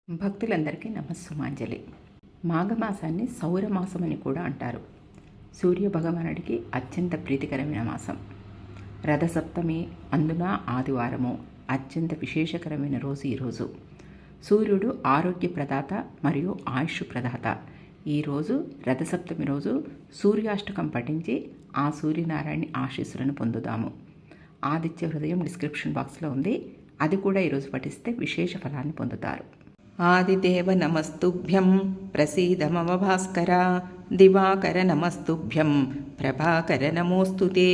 భక్తులందరికీ నమస్సుమాంజలి. మాఘమాసాన్ని సౌరమాసం అని కూడా అంటారు. సూర్య భగవానుడికి అత్యంత ప్రీతికరమైన మాసం. రథసప్తమి, అందున ఆదివారము, అత్యంత విశేషకరమైన రోజు ఈరోజు. సూర్యుడు ఆరోగ్య ప్రదాత మరియు ఆయుష్ ప్రదాత. ఈరోజు రథసప్తమి రోజు సూర్యాష్టకం పఠించి ఆ సూర్యనారాయణ ఆశీస్సులను పొందుదాము. ఆదిత్య హృదయం డిస్క్రిప్షన్ బాక్స్లో ఉంది, అది కూడా ఈరోజు పఠిస్తే విశేష ఫలాన్ని పొందుతారు. ఆదిదేవ నమస్తుభ్యం ప్రసీద మమ భాస్కర, దివాకర నమస్తుభ్యం ప్రభాకర నమోస్తుతే.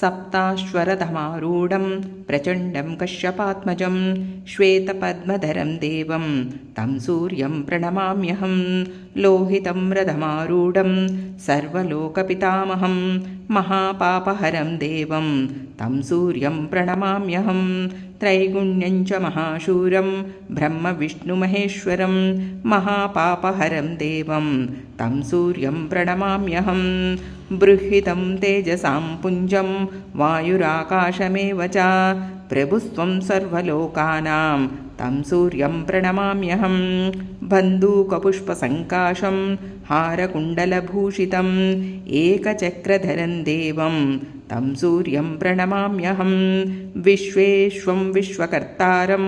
సప్తాశ్వరథమారూఢం ప్రచండం కశ్యపాత్మజం, శ్వేతపద్మధరం దేవం తం సూర్యం ప్రణమామ్యహం. లోహితం రథమారూఢం సర్వలోకపితామహం, మహాపాపహరం దేవం తం సూర్యం ప్రణమామ్యహం. త్రైగుణ్యం చ మహాశూరం బ్రహ్మ విష్ణుమహేశ్వరం, మహాపాపహరం దేవం తం సూర్యం ప్రణమామ్యహం. బృహితం తేజసాం పుంజం వాయురాకాశమేవ చ, ప్రభుస్వం సర్వలోకానాం తం సూర్యం ప్రణమామ్యహం. బంధూకపుష్పసంకాశం హారకుండలభూషితం ఏకచక్రధరం దేవం తం సూర్యం ప్రణమామ్యహం. విశ్వేశ్వం విశ్వకర్తారం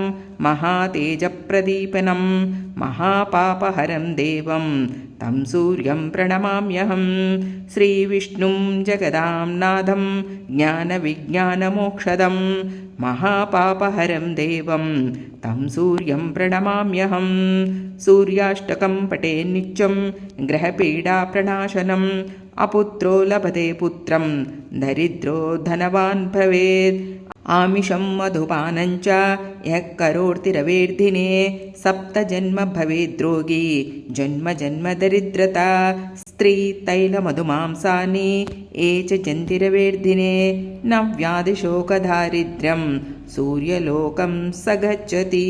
మహాతేజప్రదీపనం, మహాపాపహరం దేవం తం సూర్యం ప్రణమామ్యహం. శ్రీవిష్ణుం జగదాం నాథం జ్ఞానవిజ్ఞానమోక్షదం, మహాపాపహరం దేవం తం సూర్యం ప్రణమామ్యహం. సూర్యాష్టకం పఠే నిత్యం గ్రహపీడా ప్రణాశనం, అపుత్రో లభతే పుత్రం దరిద్రో ధనవాన్ భవేత్. ఆమిషం మధుపానం చ యః కరోతి రవేర్దినే, సప్తజన్మ భవేద్రోగి జన్మ జన్మ దరిద్రత. స్త్రీ తైల మధుమాంసాని ఏ చ జంతిరవేర్దినే, న వ్యాధిశోకదారిద్ర్యం సూర్యలోకం సగచ్చతి.